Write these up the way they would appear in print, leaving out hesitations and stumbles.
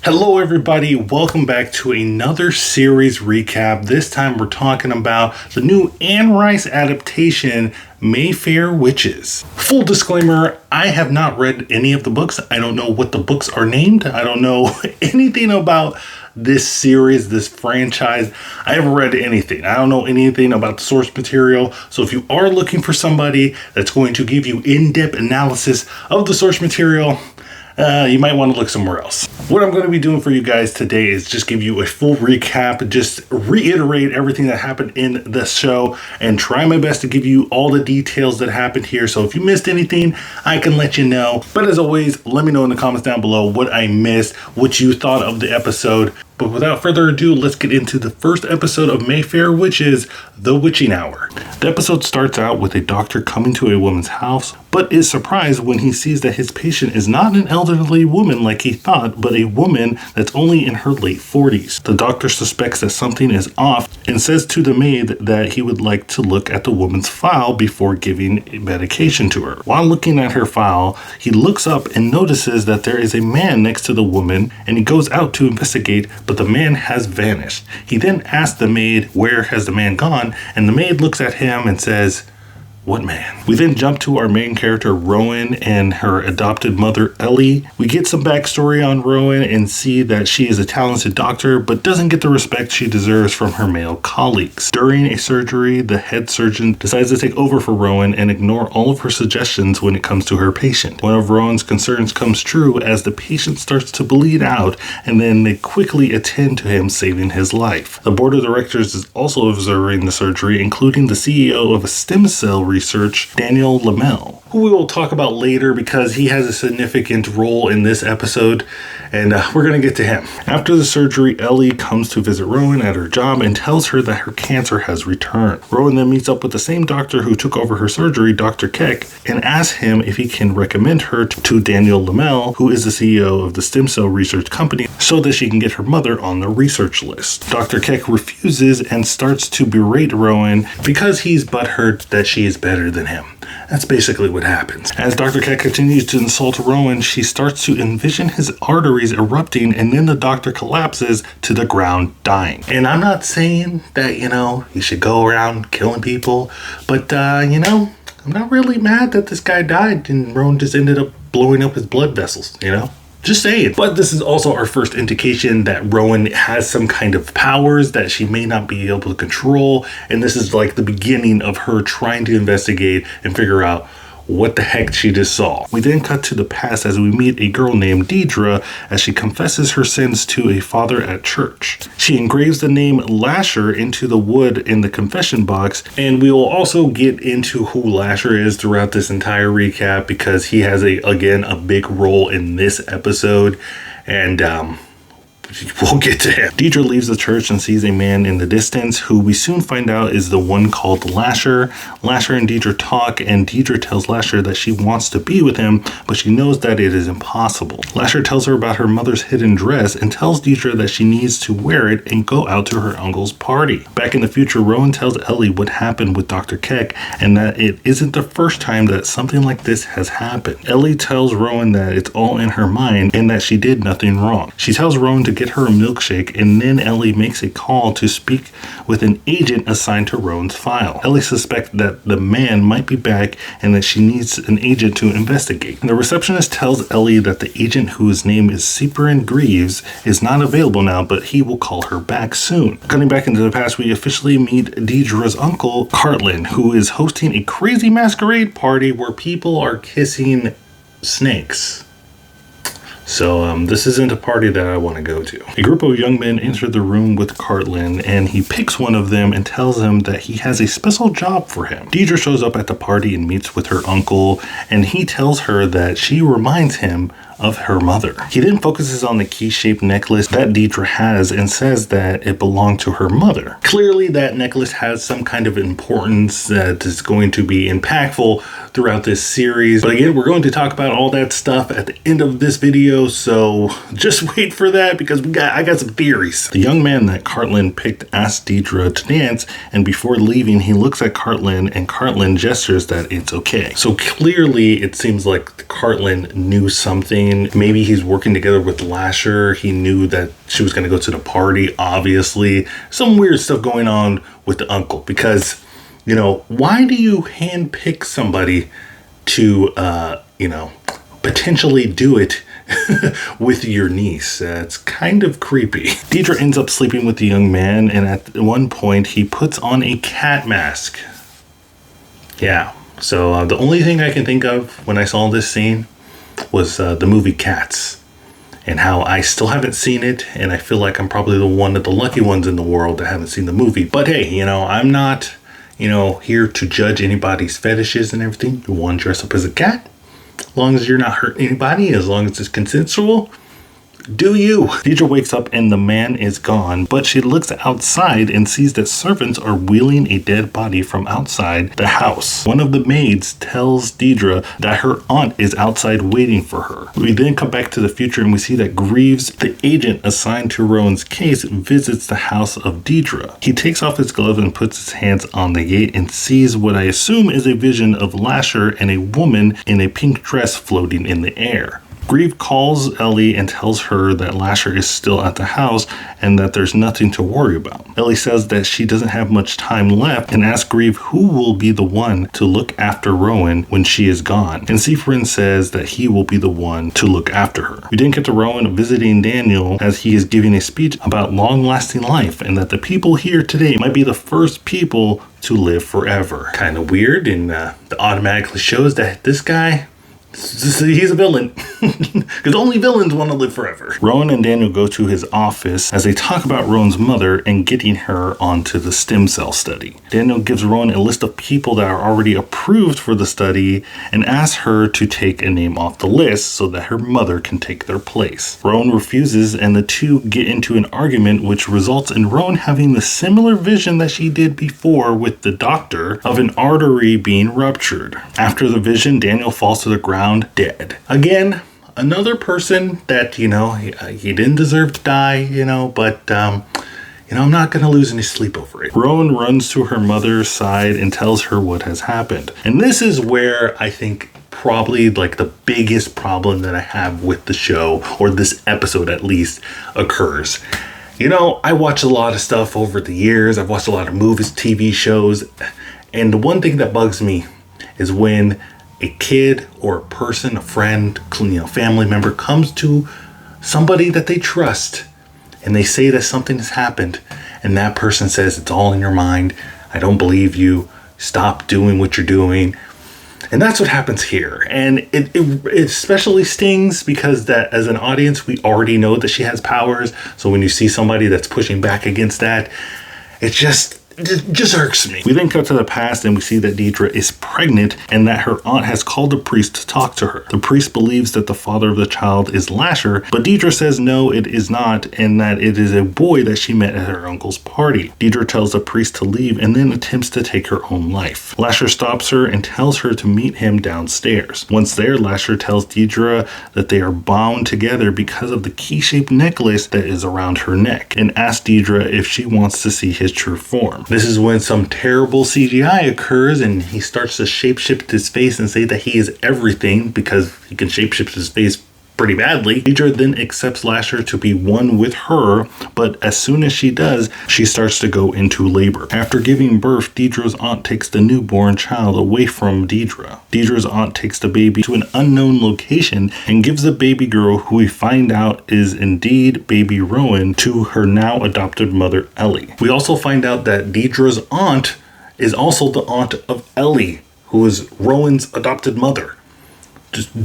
Hello everybody, welcome back to another series recap. This time we're talking about the new Anne Rice adaptation, Mayfair Witches. Full disclaimer, I have not read any of the books. I don't know what the books are named. I don't know anything about this series, this franchise. I haven't read anything. I don't know anything about the source material. So if you are looking for somebody that's going to give you in-depth analysis of the source material, you might want to look somewhere else. What I'm going to be doing for you guys today is just give you a full recap, just reiterate everything that happened in the show, and try my best to give you all the details that happened here. So if you missed anything, I can let you know. But as always, let me know in the comments down below what I missed, what you thought of the episode. But without further ado, let's get into the first episode of Mayfair Witches, The Witching Hour. The episode starts out with a doctor coming to a woman's house, but is surprised when he sees that his patient is not an elderly woman like he thought, but a woman that's only in her late 40s. The doctor suspects that something is off and says to the maid that he would like to look at the woman's file before giving medication to her. While looking at her file, he looks up and notices that there is a man next to the woman, and he goes out to investigate, but the man has vanished. He then asks the maid, "Where has the man gone?" And the maid looks at him and says, "What man?" We then jump to our main character, Rowan, and her adopted mother, Ellie. We get some backstory on Rowan and see that she is a talented doctor, but doesn't get the respect she deserves from her male colleagues. During a surgery, the head surgeon decides to take over for Rowan and ignore all of her suggestions when it comes to her patient. One of Rowan's concerns comes true as the patient starts to bleed out, and then they quickly attend to him, saving his life. The board of directors is also observing the surgery, including the CEO of a stem cell research, Daniel Lamel, who we will talk about later because he has a significant role in this episode, and we're going to get to him. After the surgery, Ellie comes to visit Rowan at her job and tells her that her cancer has returned. Rowan then meets up with the same doctor who took over her surgery, Dr. Keck, and asks him if he can recommend her to Daniel Lamel, who is the CEO of the stem cell research company, so that she can get her mother on the research list. Dr. Keck refuses and starts to berate Rowan because he's butthurt that she is better than him. That's basically what happens. As Dr. Keck continues to insult Rowan, she starts to envision his arteries erupting, and then the doctor collapses to the ground, dying. And I'm not saying that, you should go around killing people, but, I'm not really mad that this guy died and Rowan just ended up blowing up his blood vessels, Just saying. But this is also our first indication that Rowan has some kind of powers that she may not be able to control. And this is like the beginning of her trying to investigate and figure out what the heck she just saw. We then cut to the past as we meet a girl named Deidre as she confesses her sins to a father at church. She engraves the name Lasher into the wood in the confession box, and we will also get into who Lasher is throughout this entire recap because he has a big role in this episode, and we'll get to him. Deidre leaves the church and sees a man in the distance who we soon find out is the one called Lasher. Lasher and Deidre talk, and Deidre tells Lasher that she wants to be with him, but she knows that it is impossible. Lasher tells her about her mother's hidden dress and tells Deidre that she needs to wear it and go out to her uncle's party. Back in the future, Rowan tells Ellie what happened with Dr. Keck and that it isn't the first time that something like this has happened. Ellie tells Rowan that it's all in her mind and that she did nothing wrong. She tells Rowan to get her a milkshake, and then Ellie makes a call to speak with an agent assigned to Rowan's file. Ellie suspects that the man might be back and that she needs an agent to investigate. And the receptionist tells Ellie that the agent, whose name is Cyprian Greaves, is not available now, but he will call her back soon. Cutting back into the past, we officially meet Deidre's uncle, Cartlin, who is hosting a crazy masquerade party where people are kissing snakes. So this isn't a party that I want to go to. A group of young men enter the room with Cartlin, and he picks one of them and tells him that he has a special job for him. Deidre shows up at the party and meets with her uncle, and he tells her that she reminds him of her mother. He then focuses on the key-shaped necklace that Deidre has and says that it belonged to her mother. Clearly, that necklace has some kind of importance that is going to be impactful throughout this series. But again, we're going to talk about all that stuff at the end of this video, so just wait for that because I got some theories. The young man that Cartland picked asked Deidre to dance, and before leaving, he looks at Cartland, and Cartland gestures that it's okay. So clearly, it seems like Cartland knew something. Maybe he's working together with Lasher. He knew that she was going to go to the party, obviously. Some weird stuff going on with the uncle, because, you know, why do you handpick somebody to, you know, potentially do it with your niece? It's kind of creepy. Deidre ends up sleeping with the young man, and at one point he puts on a cat mask. Yeah, so the only thing I can think of when I saw this scene was the movie Cats, and how I still haven't seen it, and I feel like I'm probably one of the lucky ones in the world that haven't seen the movie. But hey, you know, I'm not, you know, here to judge anybody's fetishes and everything. You want to dress up as a cat, as long as you're not hurting anybody, as long as it's consensual, do you. Deidre wakes up and the man is gone, but she looks outside and sees that servants are wheeling a dead body from outside the house. One of the maids tells Deidre that her aunt is outside waiting for her. We then come back to the future and we see that Greaves, the agent assigned to Rowan's case, visits the house of Deidre. He takes off his glove and puts his hands on the gate and sees what I assume is a vision of Lasher and a woman in a pink dress floating in the air. Greaves calls Ellie and tells her that Lasher is still at the house and that there's nothing to worry about. Ellie says that she doesn't have much time left and asks Greaves who will be the one to look after Rowan when she is gone. And Seferin says that he will be the one to look after her. We then get to Rowan visiting Daniel as he is giving a speech about long-lasting life and that the people here today might be the first people to live forever. Kind of weird, and it automatically shows that this guy, he's a villain, because only villains want to live forever. Rowan and Daniel go to his office as they talk about Rowan's mother and getting her onto the stem cell study. Daniel gives Rowan a list of people that are already approved for the study and asks her to take a name off the list so that her mother can take their place. Rowan refuses, and the two get into an argument which results in Rowan having the similar vision that she did before with the doctor of an artery being ruptured. After the vision, Daniel falls to the ground dead. Again, another person that, you know, he didn't deserve to die, you know, but, you know, I'm not going to lose any sleep over it. Rowan runs to her mother's side and tells her what has happened. And this is where I think probably like the biggest problem that I have with the show, or this episode at least, occurs. You know, I watch a lot of stuff over the years. I've watched a lot of movies, TV shows, and the one thing that bugs me is when a kid or a person, a friend, you know, family member comes to somebody that they trust and they say that something has happened, and that person says, it's all in your mind, I don't believe you, stop doing what you're doing. And that's what happens here. And it especially stings because that as an audience, we already know that she has powers. So when you see somebody that's pushing back against that, it just irks me. We then cut to the past and we see that Deidre is pregnant and that her aunt has called a priest to talk to her. The priest believes that the father of the child is Lasher, but Deidre says no, it is not, and that it is a boy that she met at her uncle's party. Deidre tells the priest to leave and then attempts to take her own life. Lasher stops her and tells her to meet him downstairs. Once there, Lasher tells Deidre that they are bound together because of the key-shaped necklace that is around her neck, and asks Deidre if she wants to see his true form. This is when some terrible CGI occurs and he starts to shapeshift his face and say that he is everything because he can shapeshift his face pretty badly. Deidre then accepts Lasher to be one with her, but as soon as she does, she starts to go into labor. After giving birth, Deidre's aunt takes the newborn child away from Deidre. Deidre's aunt takes the baby to an unknown location and gives the baby girl, who we find out is indeed baby Rowan, to her now adopted mother Ellie. We also find out that Deidre's aunt is also the aunt of Ellie, who is Rowan's adopted mother. Just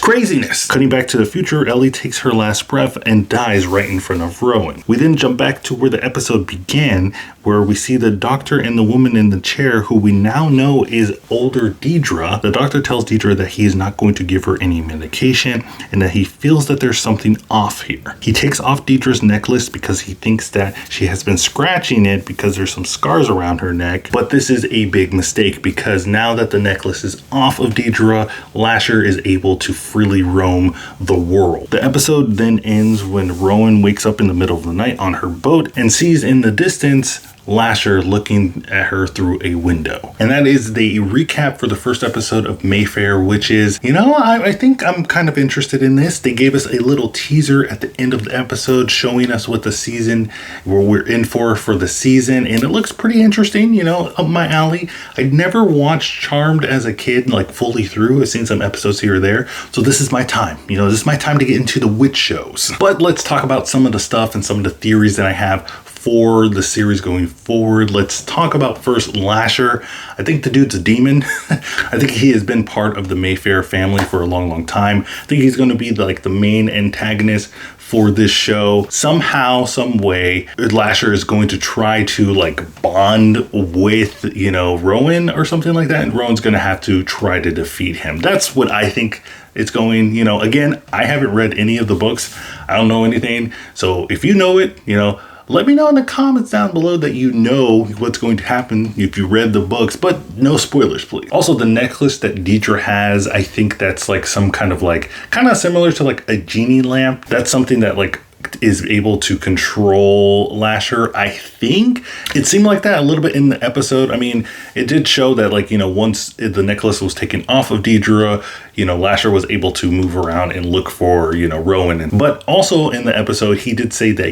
Craziness. Cutting back to the future, Ellie takes her last breath and dies right in front of Rowan. We then jump back to where the episode began, where we see the doctor and the woman in the chair, who we now know is older Deidre. The doctor tells Deidre that he is not going to give her any medication and that he feels that there's something off here. He takes off Deidre's necklace because he thinks that she has been scratching it because there's some scars around her neck. But this is a big mistake, because now that the necklace is off of Deidre, Lasher is able to freely roam the world. The episode then ends when Rowan wakes up in the middle of the night on her boat and sees in the distance Lasher looking at her through a window. And that is the recap for the first episode of Mayfair Witches. You know, I think I'm kind of interested in this. They gave us a little teaser at the end of the episode showing us what the season, where we're in for the season, and it looks pretty interesting, you know, up my alley. I'd never watched Charmed as a kid, like fully through. I've seen some episodes here or there. So this is my time. You know, this is my time to get into the witch shows. But let's talk about some of the stuff and some of the theories that I have for the series going forward. Let's talk about first Lasher. I think the dude's a demon. I think he has been part of the Mayfair family for a long time. I think he's going to be like the main antagonist for this show. Somehow, some way, Lasher is going to try to like bond with, you know, Rowan or something like that, and Rowan's going to have to try to defeat him. That's what I think it's going. You know, again, I haven't read any of the books. I don't know anything. So if you know it, you know, let me know in the comments down below that you know what's going to happen if you read the books, but no spoilers, please. Also, the necklace that Deidre has, I think that's like some kind of like, kind of similar to like a genie lamp. That's something that like is able to control Lasher. I think it seemed like that a little bit in the episode. I mean, it did show that, like, you know, once the necklace was taken off of Deidre, you know, Lasher was able to move around and look for, you know, Rowan. But also in the episode, he did say that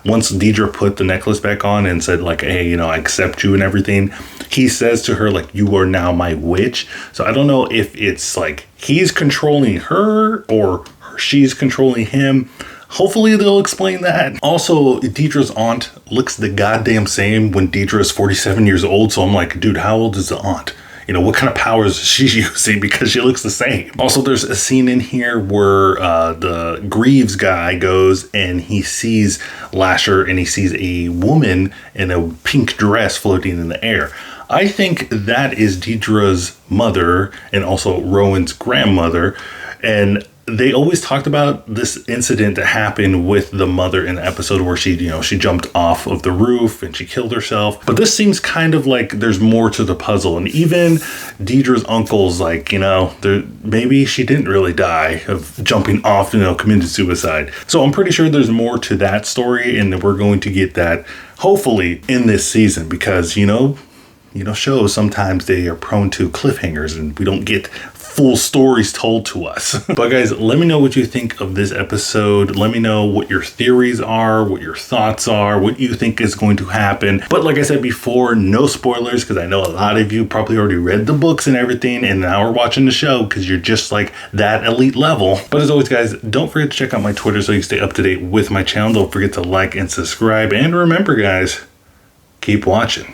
once Deidre put the necklace back on and said like, hey, you know, I accept you and everything, he says to her like, you are now my witch. So I don't know if it's like he's controlling her or she's controlling him. Hopefully they'll explain that. Also, Deidre's aunt looks the goddamn same when Deidre is 47 years old. So I'm like, dude, how old is the aunt? You know, what kind of powers is she using? Because she looks the same. Also, there's a scene in here where the Greaves guy goes and he sees Lasher and he sees a woman in a pink dress floating in the air. I think that is Deidre's mother and also Rowan's grandmother. And they always talked about this incident that happened with the mother in the episode where she, you know, she jumped off of the roof and she killed herself. But this seems kind of like there's more to the puzzle. And even Deidre's uncle's like, you know, maybe she didn't really die of jumping off, you know, committed suicide. So I'm pretty sure there's more to that story, and we're going to get that hopefully in this season, because, you know, shows sometimes they are prone to cliffhangers and we don't get full stories told to us. But guys, let me know what you think of this episode. Let me know what your theories are, what your thoughts are, what you think is going to happen. But like I said before, no spoilers, because I know a lot of you probably already read the books and everything and now are watching the show because you're just like that elite level. But as always, guys, don't forget to check out my Twitter so you stay up to date with my channel. Don't forget to like and subscribe. And remember, guys, keep watching.